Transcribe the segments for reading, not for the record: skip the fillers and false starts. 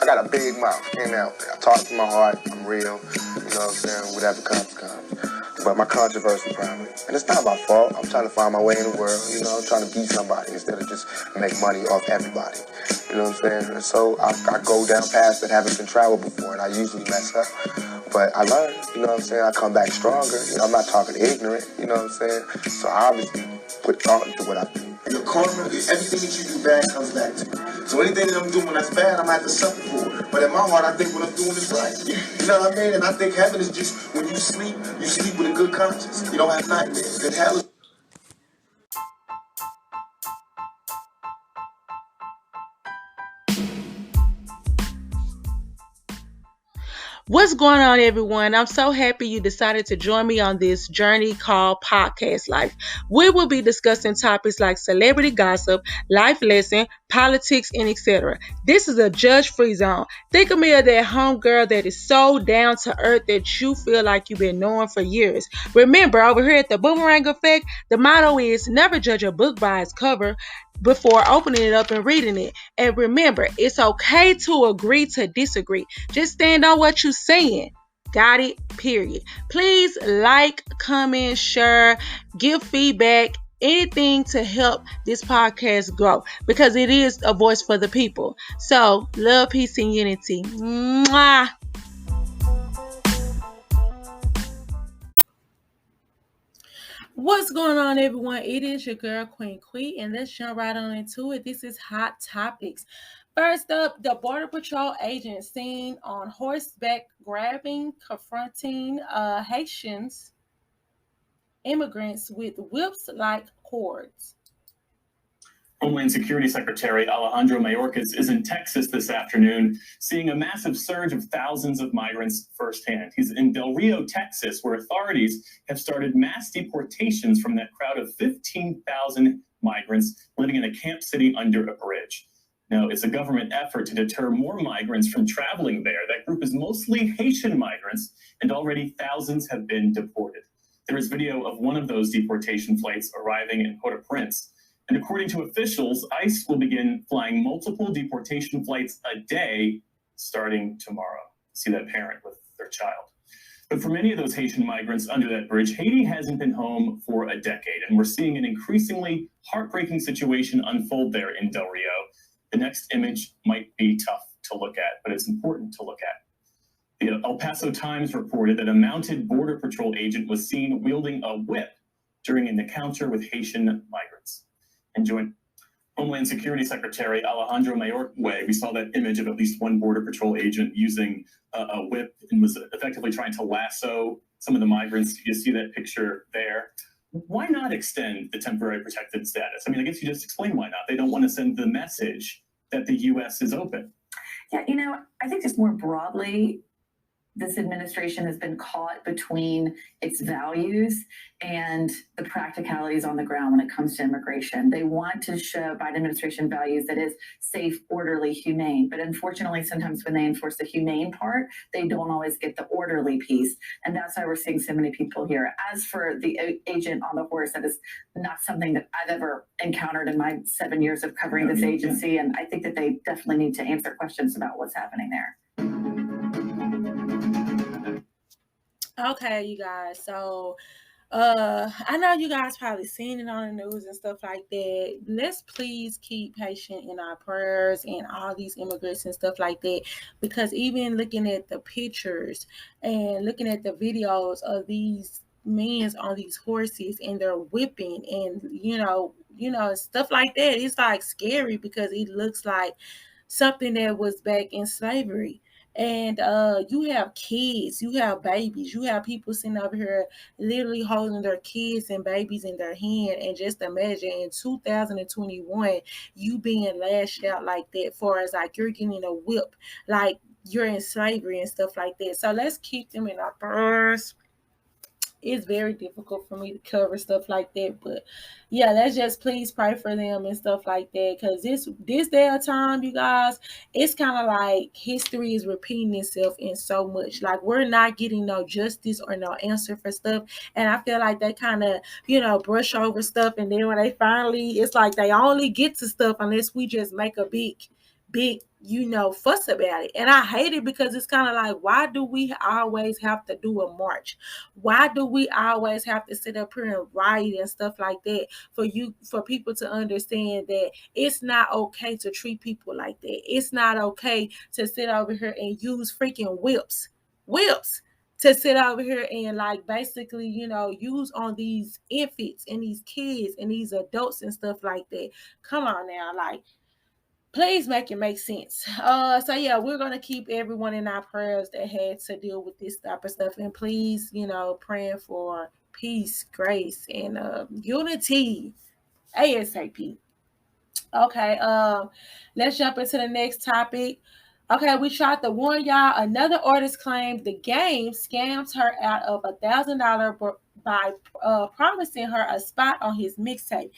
got a big mouth. Came out there. I talk from my heart. I'm real. You know what I'm saying? Whatever comes. But my controversy probably. And it's not my fault. I'm trying to find my way in the world. You know, I'm trying to be somebody instead of just make money off everybody. You know what I'm saying? And so I go down paths that haven't been traveled before, and I usually mess up. But I learn, you know what I'm saying? I come back stronger. You know, I'm not talking ignorant, you know what I'm saying? So I obviously put thought into what I do. Your karma, everything that you do bad comes back to you. So anything that I'm doing that's bad, I'm going to have to suffer for it. But in my heart, I think what I'm doing is right. You know what I mean? And I think heaven is just, when you sleep with a good conscience. You don't have nightmares. And hell is... What's going on, everyone? I'm so happy you decided to join me on this journey called Podcast Life. We will be discussing topics like celebrity gossip, life lesson, politics, and etc. This is a judge-free zone. Think of me as that homegirl that is so down to earth that you feel like you've been knowing for years. Remember, over here at the Boomerang Effect, the motto is never judge a book by its cover before opening it up and reading it. And remember, it's okay to agree to disagree. Just stand on what you're saying. Got it? Period. Please like, comment, share, give feedback, anything to help this podcast grow, because it is a voice for the people. So, love, peace, and unity. Mwah! What's going on, everyone? It is your girl, Queen Quee, and let's jump right on into it. This is Hot Topics. First up, the Border Patrol agent seen on horseback grabbing, confronting Haitians immigrants with whips like cords. Homeland Security Secretary Alejandro Mayorkas is in Texas this afternoon, seeing a massive surge of thousands of migrants firsthand. He's in Del Rio, Texas, where authorities have started mass deportations from that crowd of 15,000 migrants living in a camp city under a bridge. Now, it's a government effort to deter more migrants from traveling there. That group is mostly Haitian migrants, and already thousands have been deported. There is video of one of those deportation flights arriving in Port-au-Prince. And according to officials, ICE will begin flying multiple deportation flights a day starting tomorrow. See that parent with their child. But for many of those Haitian migrants under that bridge, Haiti hasn't been home for a decade, and we're seeing an increasingly heartbreaking situation unfold there in Del Rio. The next image might be tough to look at, but it's important to look at. The El Paso Times reported that a mounted Border Patrol agent was seen wielding a whip during an encounter with Haitian migrants. And joined Homeland Security Secretary Alejandro Mayorkas. We saw that image of at least one Border Patrol agent using a whip and was effectively trying to lasso some of the migrants. You see that picture there. Why not extend the temporary protected status? I mean, I guess you just explained why not. They don't want to send the message that the U.S. is open. Yeah, I think just more broadly, this administration has been caught between its values and the practicalities on the ground when it comes to immigration. They want to show Biden administration values that is safe, orderly, humane. But unfortunately, sometimes when they enforce the humane part, they don't always get the orderly piece. And that's why we're seeing so many people here. As for the agent on the horse, that is not something that I've ever encountered in my 7 years of covering this agency. And I think that they definitely need to answer questions about what's happening there. Okay, you guys. So I know you guys probably seen it on the news and stuff like that. Let's please keep patient in our prayers and all these immigrants and stuff like that, because even looking at the pictures and looking at the videos of these men on these horses and they're whipping and stuff like that, it's like scary because it looks like something that was back in slavery. And you have kids, you have babies, you have people sitting over here literally holding their kids and babies in their hand. And just imagine in 2021, you being lashed out like that, for as like you're getting a whip, like you're in slavery and stuff like that. So let's keep them in our prayers. It's very difficult for me to cover stuff like that, but yeah, let's just please pray for them and stuff like that, because this day of time, you guys, it's kind of like history is repeating itself in so much. Like, we're not getting no justice or no answer for stuff, and I feel like they kind of brush over stuff, and then when they finally, it's like they only get to stuff unless we just make a big fuss about it. And I hate it because it's kind of like, why do we always have to do a march? Why do we always have to sit up here and riot and stuff like that for people to understand that it's not okay to treat people like that? It's not okay to sit over here and use freaking whips to sit over here and like basically, use on these infants and these kids and these adults and stuff like that. Come on now, like, please make it make sense. So yeah, we're gonna keep everyone in our prayers that had to deal with this type of stuff, and please, praying for peace, grace, and unity ASAP. Okay, let's jump into the next topic. Okay, we tried to warn y'all. Another artist claimed the game scammed her out of $1,000 by promising her a spot on his mixtape.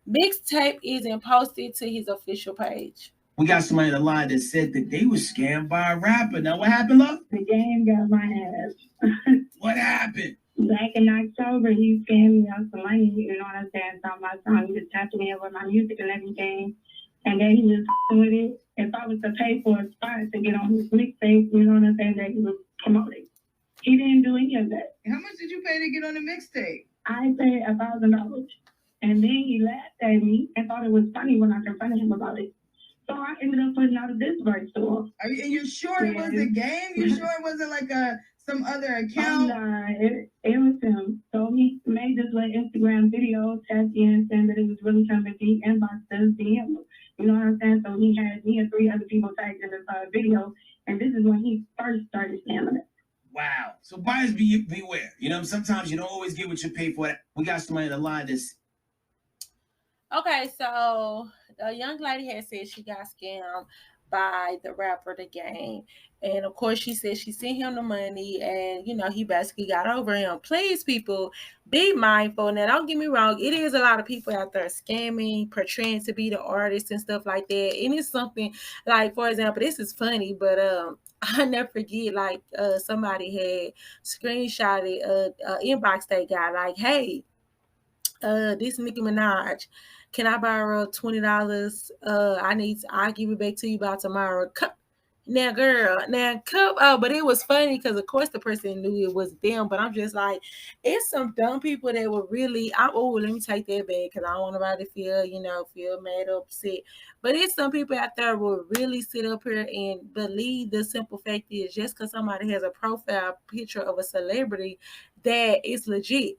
Mixtape isn't posted to his official page. We got somebody in the line that said that they were scammed by a rapper. Now, what happened, love? The game got my ass. What happened? Back in October, he scammed me out some money, you know what I'm saying? So my song, he just tapped me in with my music and everything. And then he was with it. If I was to pay for a spot to get on his mixtape, you know what I'm saying, that he was promoting. He didn't do any of that. How much did you pay to get on the mixtape? I paid $1,000. And then he laughed at me and thought it was funny when I confronted him about it. So I ended up putting out a diss verse to him. Are you sure it was the game? You sure it wasn't like some other account? Nah, it was him. So he made this little Instagram video, tagged in, saying that it was really coming. He inboxed us, DM. You know what I'm saying? So he had me and 3 other people tagged in this video, and this is when he first started scamming it. Wow. So buyers beware. Sometimes you don't always get what you pay for. We got somebody in the line that's... Okay, so a young lady had said she got scammed by the rapper The Game. And of course, she said she sent him the money and, he basically got over him. Please, people, be mindful. Now, don't get me wrong. It is a lot of people out there scamming, portraying to be the artist and stuff like that. And it's something like, for example, this is funny, but I never forget, like, somebody had screenshotted, inbox that guy, like, hey, this Nicki Minaj, can I borrow $20? I'll give it back to you by tomorrow. Now, girl, but it was funny because of course the person knew it was them, but I'm just like, it's some dumb people that were really, let me take that back because I don't want nobody to feel mad or upset. But it's some people out there will really sit up here and believe the simple fact is just because somebody has a profile picture of a celebrity that it's legit.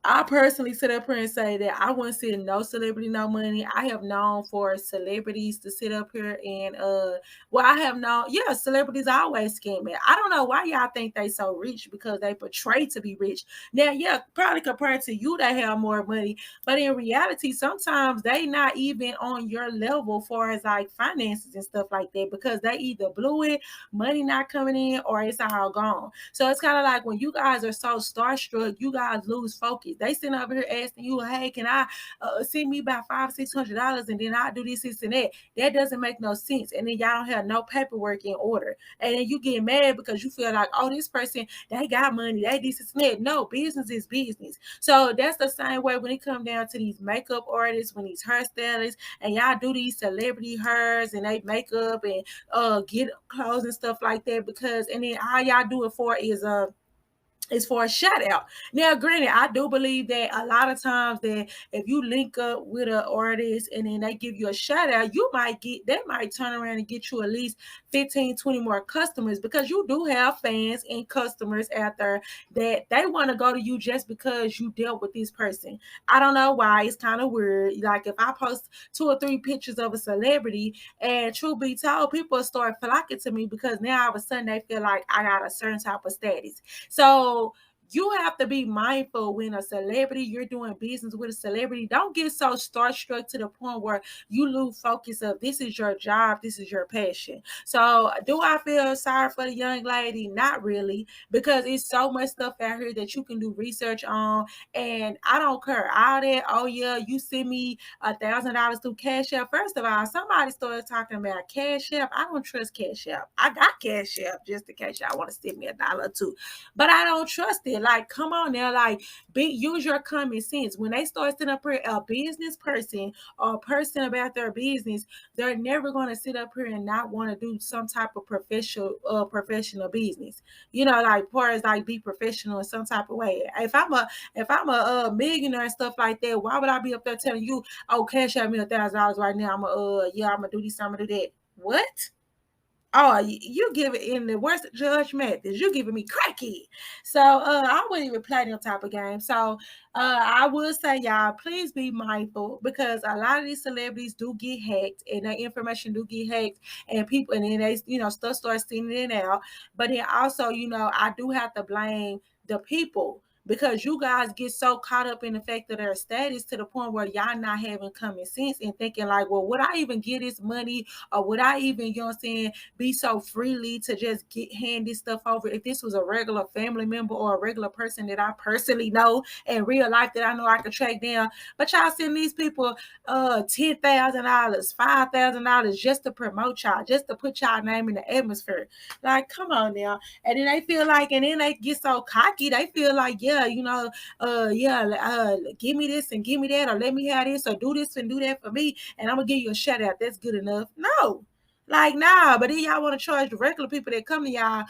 I personally sit up here and say that I wouldn't send no celebrity no money. I have known for celebrities to sit up here and I have known, celebrities always scam me. I don't know why y'all think they so rich because they portray to be rich. Now, probably compared to you, they have more money, but in reality, sometimes they not even on your level far as like finances and stuff like that because they either blew it, money not coming in, or it's all gone. So it's kind of like when you guys are so starstruck, you guys lose focus. They sitting over here asking you, hey, can I send me about $500-$600 and then I do this and that? That doesn't make no sense. And then y'all don't have no paperwork in order. And then you get mad because you feel like, oh, this person, they got money, they this and that. No, business is business. So that's the same way when it comes down to these makeup artists, when these hairstylists, and y'all do these celebrity hairs and they makeup and get clothes and stuff like that and then all y'all do it for is for a shout out. Now, granted, I do believe that a lot of times that if you link up with an artist and then they give you a shout out, they might turn around and get you at least 15, 20 more customers because you do have fans and customers out there that they want to go to you just because you dealt with this person. I don't know why. It's kind of weird. Like if I post 2 or 3 pictures of a celebrity and truth be told, people start flocking to me because now all of a sudden they feel like I got a certain type of status. So you have to be mindful when a celebrity, you're doing business with a celebrity. Don't get so starstruck to the point where you lose focus of this is your job, this is your passion. So do I feel sorry for the young lady? Not really, because it's so much stuff out here that you can do research on. And I don't care. All that, oh yeah, you send me $1,000 through Cash App. First of all, somebody started talking about Cash App. I don't trust Cash App. I got Cash App just in case y'all want to send me $1 or $2. But I don't trust it. Like, come on now, like, use your common sense. When they start sitting up here, a business person or a person about their business, they're never going to sit up here and not want to do some type of professional business. You know, like, far as like be professional in some type of way. If I'm a millionaire and stuff like that, why would I be up there telling you, oh, cash out me $1,000 right now? I'm gonna do this, I'm gonna do that. What? Oh, you give it in the worst Judge Mathis. You giving me cracky. So I wouldn't even play them type of game. So I would say, y'all, please be mindful, because a lot of these celebrities do get hacked and their information do get hacked, and people, and then they, stuff starts sending it out. But then also, I do have to blame the people, because you guys get so caught up in the fact of their status to the point where y'all not having common sense and thinking like, well, would I even get this money, or would I even, be so freely to just hand this stuff over if this was a regular family member or a regular person that I personally know in real life that I know I could track down? But y'all send these people $10,000, $5,000 just to promote y'all, just to put y'all name in the atmosphere. Like, come on now. And then they feel like, and then they get so cocky, they feel like, give me this and give me that, or let me have this, or do this and do that for me, and I'm gonna give you a shout out. That's good enough. No. Like, nah, but then y'all want to charge the regular people that come to y'all,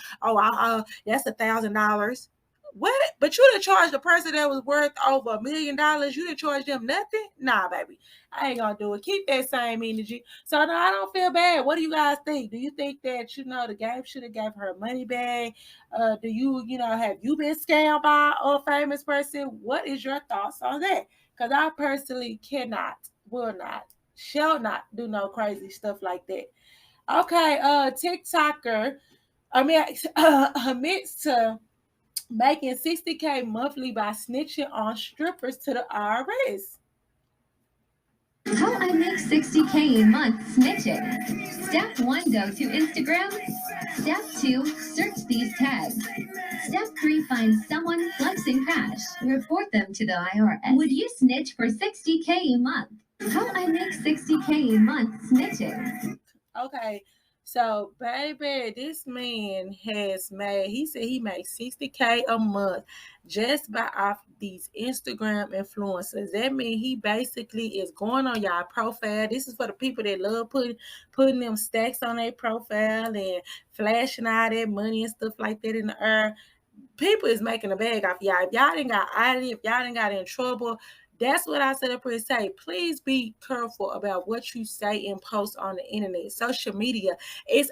that's $1,000. What? But you didn't charge the person that was worth over $1 million. You didn't charge them nothing? Nah, baby. I ain't gonna do it. Keep that same energy. So no, I don't feel bad. What do you guys think? Do you think that, the game should have gave her money back? Do you, have you been scammed by a famous person? What is your thoughts on that? Because I personally cannot, will not, shall not do no crazy stuff like that. Okay, TikToker, admits to making $60K monthly by snitching on strippers to the IRS. How I make $60K a month snitching. Step 1, go to Instagram. Step 2, search these tags. Step 3, find someone flexing cash. Report them to the IRS. Would you snitch for $60K a month? How I make $60K a month snitching. Okay, so baby, this man he said he makes $60K a month just by off these Instagram influencers. That means he basically is going on y'all profile. This is for the people that love putting them stacks on their profile and flashing all that money and stuff like that in the air. People is making a bag off y'all. If y'all didn't got out, if y'all didn't got in trouble, that's what I said up here and say. Please be careful about what you say and post on the internet. Social media, it's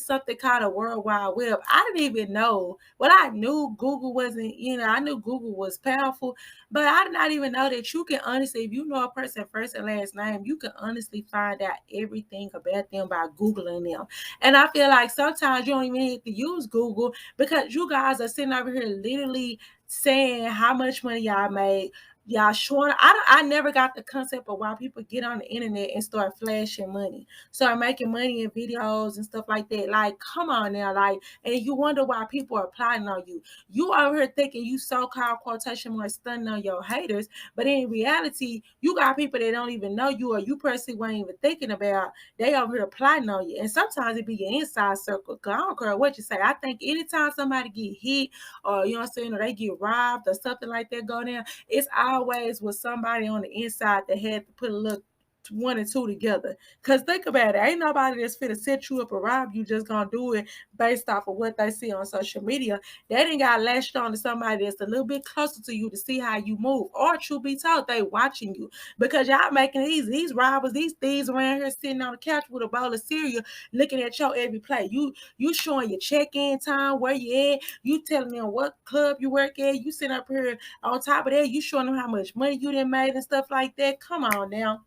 something called a World Wide Web. I didn't even know. Well, I knew Google wasn't, I knew Google was powerful, but I did not even know that you can honestly, if you know a person first and last name, you can honestly find out everything about them by Googling them. And I feel like sometimes you don't even need to use Google, because you guys are sitting over here literally saying how much money y'all made. Y'all showing, I never got the concept of why people get on the internet and start flashing money, start making money in videos and stuff like that. Like, come on now, like, and you wonder why people are plotting on you. You over here thinking you so-called quotation marks stunning on your haters, but in reality, you got people that don't even know you, or you personally weren't even thinking about. They over here plotting on you, and sometimes it be your inside circle. Cause I don't care what you say. I think anytime somebody get hit, or or they get robbed or something like that go down, it's always with somebody on the inside that had to put a little 1 and 2 together. Because think about it, ain't nobody that's fit to set you up or rob you just gonna do it based off of what they see on social media. They didn't got latched on to somebody that's a little bit closer to you to see how you move. Or truth be told, they watching you, because y'all making it easy. These robbers, these thieves around here sitting on the couch with a bowl of cereal looking at your every play. You showing your check-in time, where you at, you telling them what club you work at, you sitting up here on top of that, you showing them how much money you done made and stuff like that. Come on now.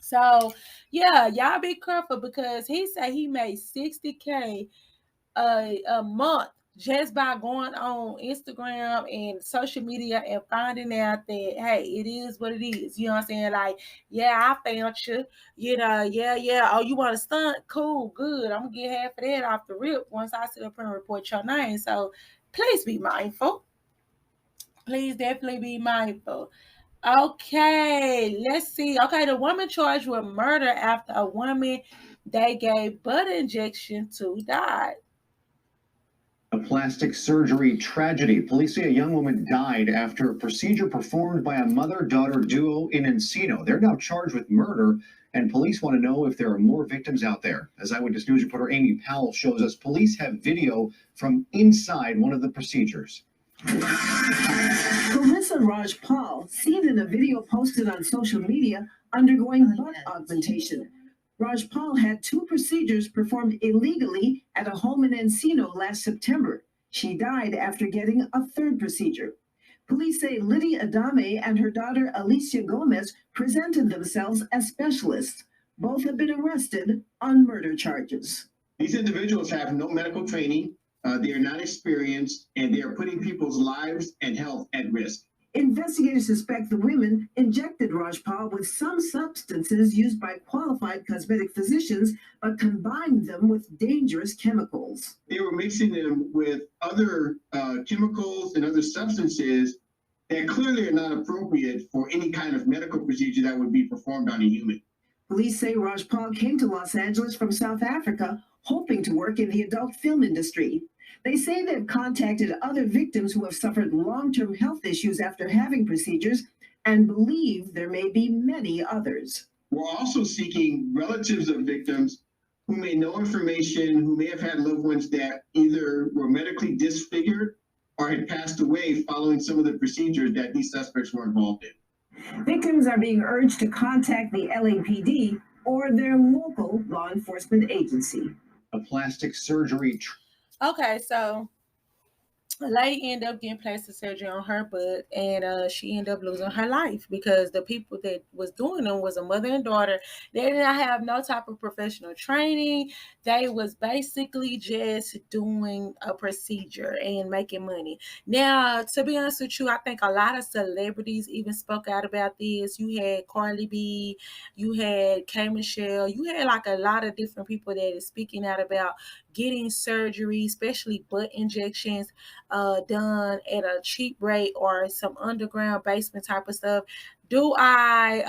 So yeah, y'all be careful, because he said he made $60K a month just by going on Instagram and social media and finding out that, hey, it is what it is. You know what I'm saying? Like, yeah, I found you, yeah. Oh, you want to stunt? Cool, good. I'm gonna get half of that off the rip once I sit up and report your name. So please be mindful. Please definitely be mindful. Okay, let's see. Okay, the woman charged with murder after a woman they gave blood injection to died. A plastic surgery tragedy. Police say a young woman died after a procedure performed by a mother-daughter duo in Encino. They're now charged with murder, and police want to know if there are more victims out there. As Eyewitness News reporter Amy Powell shows us, police have video from inside one of the procedures. Clarissa Rajpal, seen in a video posted on social media, undergoing butt augmentation. Rajpal had 2 procedures performed illegally at a home in Encino last September. She died after getting a 3rd procedure. Police say Lydia Adame and her daughter Alicia Gomez presented themselves as specialists. Both have been arrested on murder charges. These individuals have no medical training, they are not experienced, and they are putting people's lives and health at risk. Investigators suspect the women injected Rajpal with some substances used by qualified cosmetic physicians, but combined them with dangerous chemicals. They were mixing them with other chemicals and other substances that clearly are not appropriate for any kind of medical procedure that would be performed on a human. Police say Rajpal came to Los Angeles from South Africa, hoping to work in the adult film industry. They say they've contacted other victims who have suffered long-term health issues after having procedures and believe there may be many others. We're also seeking relatives of victims who may know information, who may have had loved ones that either were medically disfigured or had passed away following some of the procedures that these suspects were involved in. Victims are being urged to contact the LAPD or their local law enforcement agency. A plastic surgery. Okay, so a lady ended up getting plastic surgery on her butt, and she ended up losing her life because the people that was doing them was a mother and daughter. They did not have no type of professional training. They was basically just doing a procedure and making money. Now, to be honest with you, I think a lot of celebrities even spoke out about this. You had Carly B, you had K. Michelle, you had like a lot of different people that is speaking out about getting surgery, especially butt injections, done at a cheap rate or some underground basement type of stuff. I'm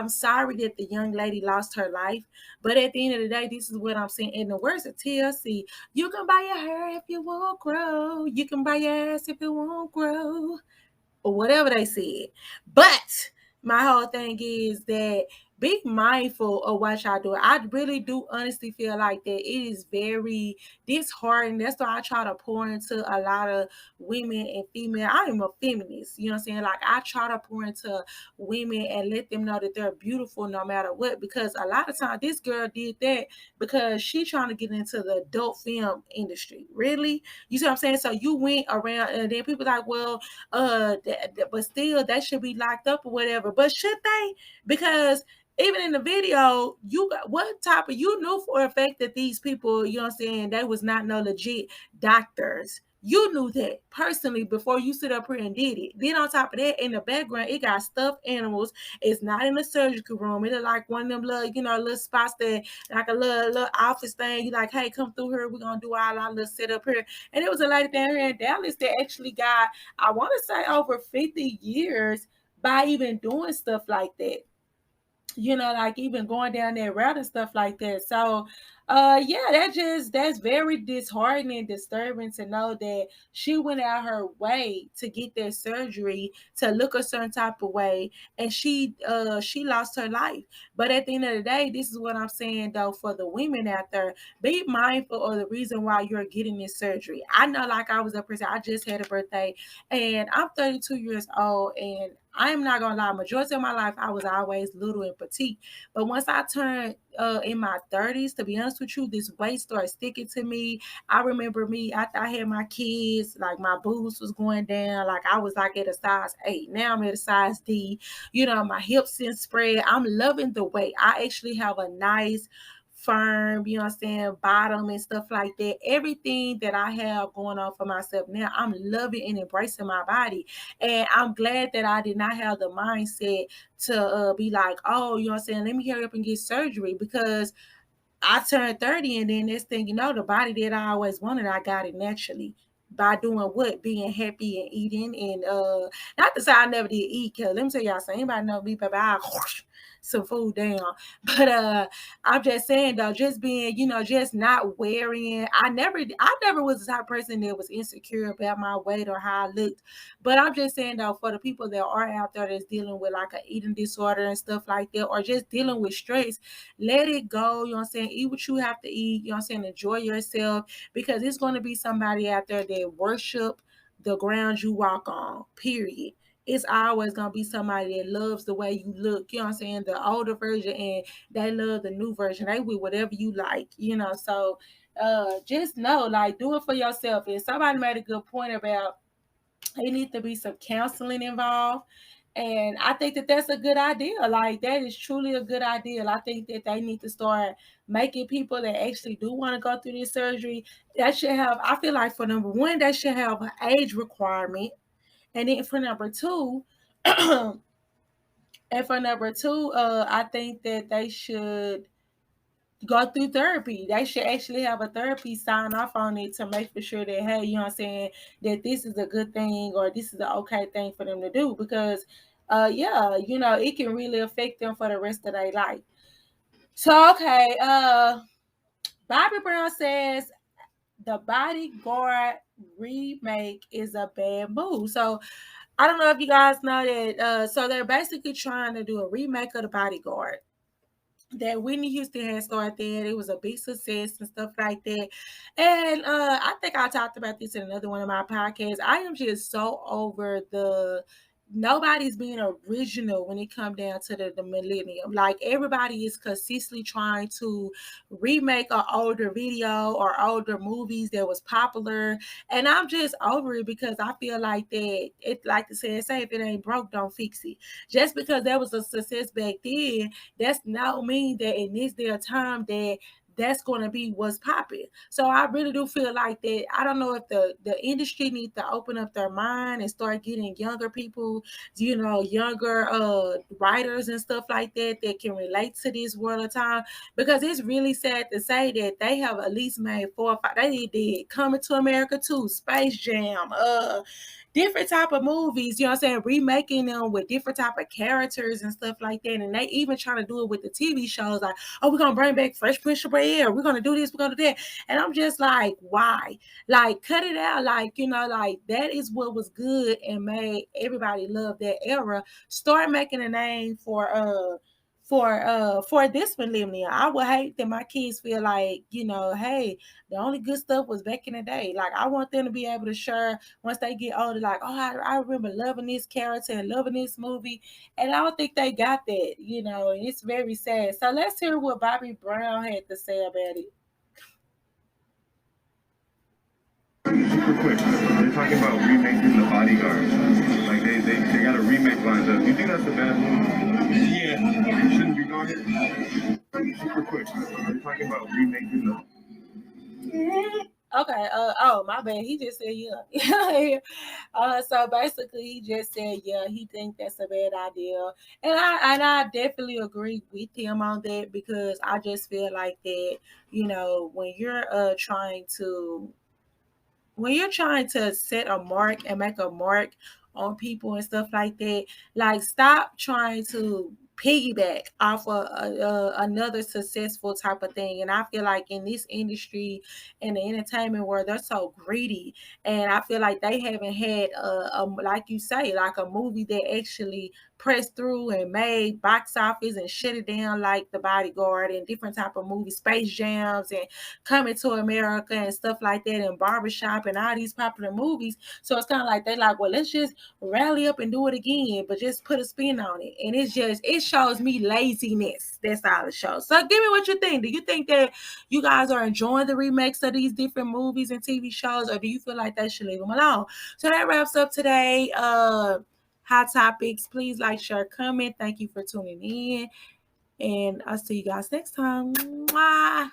sorry that the young lady lost her life, but at the end of the day, this is what I'm saying. In the words of TLC, you can buy your hair if you won't grow. You can buy your ass if it won't grow, or whatever they said. But my whole thing is that be mindful of what y'all do. I really do honestly feel like that it is very disheartening. That's why I try to pour into a lot of women and female. I am a feminist, you know what I'm saying? Like I try to pour into women and let them know that they're beautiful no matter what, because a lot of times this girl did that because she trying to get into the adult film industry. Really? You see what I'm saying? So you went around and then people like, well, but still that should be locked up or whatever. But should they? Because even in the video, you got what type of, you knew for a fact that these people, you know what I'm saying, they was not no legit doctors. You knew that personally before you sit up here and did it. Then on top of that, in the background, it got stuffed animals. It's not in the surgical room. It is like one of them little, little spots that like a little office thing. You like, hey, come through here. We're going to do all our little sit up here. And it was a lady down here in Dallas that actually got, I want to say over 50 years by even doing stuff like that. Like even going down that route and stuff like that. So that's very disheartening and disturbing to know that she went out her way to get that surgery to look a certain type of way, and she lost her life. But at the end of the day, this is what I'm saying though, for the women out there, be mindful of the reason why you're getting this surgery. I know, like I was a person, I just had a birthday and I'm 32 years old, and I am not gonna lie, majority of my life I was always little and petite. But once I turned in my 30s, to be honest with you, this weight started sticking to me. I remember me after I had my kids, like my boobs was going down. Like I was like at a size 8. Now I'm at a size D. My hips didn't spread. I'm loving the weight. I actually have a nice firm, bottom and stuff like that. Everything that I have going on for myself now, I'm loving and embracing my body. And I'm glad that I did not have the mindset to be like, oh, let me hurry up and get surgery, because I turned 30 and then next thing you know, the body that I always wanted, I got it naturally. By doing what? Being happy and eating. And not to say I never did eat, because let me tell y'all something. Anybody know me, baby, I some food down. But I'm just saying though, just being, just not wearing. I never was the type of person that was insecure about my weight or how I looked. But I'm just saying though, for the people that are out there that's dealing with like an eating disorder and stuff like that, or just dealing with stress, let it go. You know what I'm saying? Eat what you have to eat. You know what I'm saying? Enjoy yourself, because it's going to be somebody out there that worship the ground you walk on, period. It's always going to be somebody that loves the way you look, you know what I'm saying? The older version, and they love the new version. They with whatever you like, So just know, like, do it for yourself. And somebody made a good point about there needs to be some counseling involved. And I think that that's a good idea. Like, that is truly a good idea. I think that they need to start making people that actually do want to go through this surgery, that should have, I feel like for number one, they should have an age requirement. And then for number two, I think that they should go through therapy. They should actually have a therapy sign off on it to make for sure that, hey, you know what I'm saying, that this is a good thing or this is an okay thing for them to do, because it can really affect them for the rest of their life. So okay, Bobby Brown says the Bodyguard remake is a bad move. So I don't know if you guys know that. So they're basically trying to do a remake of the Bodyguard that Whitney Houston had started there. It was a big success and stuff like that. And I think I talked about this in another one of my podcasts. I am just so over nobody's being original when it comes down to the millennium. Like, everybody is consistently trying to remake an older video or older movies that was popular. And I'm just over it, because I feel like that it, like to say if it ain't broke, don't fix it. Just because that was a success back then, that's not mean that in this day of time that that's going to be what's popping. So I really do feel like that. I don't know if the industry needs to open up their mind and start getting younger people, younger writers and stuff like that can relate to this world of time, because it's really sad to say that they have at least made 4 or 5. They did Coming to America 2, Space Jam, different type of movies, you know what I'm saying, remaking them with different type of characters and stuff like that. And they even trying to do it with the TV shows, like, oh, we're gonna bring back Fresh Prince of Bel-Air, we're gonna do this, we're gonna do that. And I'm just like, why? Like, cut it out. Like, like, that is what was good and made everybody love that era. Start making a name for this millennium. I would hate that my kids feel like, hey, the only good stuff was back in the day. Like, I want them to be able to share once they get older, like, oh, I remember loving this character and loving this movie. And I don't think they got that, and it's very sad. So let's hear what Bobby Brown had to say about it. Super quick, they're talking about remaking The Bodyguard. Like, they got a remake lined up. Do you think that's a bad move? Yeah. You shouldn't be doing it. Super quick, they're talking about remaking the... Okay. My bad. He just said yeah. So basically, he just said yeah. He think that's a bad idea, and I definitely agree with him on that, because I just feel like that. When you're trying to set a mark and make a mark on people and stuff like that, like, stop trying to piggyback off of another successful type of thing. And I feel like in this industry, in the entertainment world, they're so greedy, and I feel like they haven't had like you say, like a movie that actually pressed through and made box office and shut it down, like The Bodyguard and different type of movies, Space Jams and Coming to America and stuff like that, and Barbershop and all these popular movies. So it's kind of like they're like, well, let's just rally up and do it again, but just put a spin on it. And it shows me laziness. That's all it shows. So give me what you think. Do you think that you guys are enjoying the remakes of these different movies and TV shows, or do you feel like they should leave them alone? So that wraps up today. Hot Topics. Please like, share, comment. Thank you for tuning in, and I'll see you guys next time. Mwah.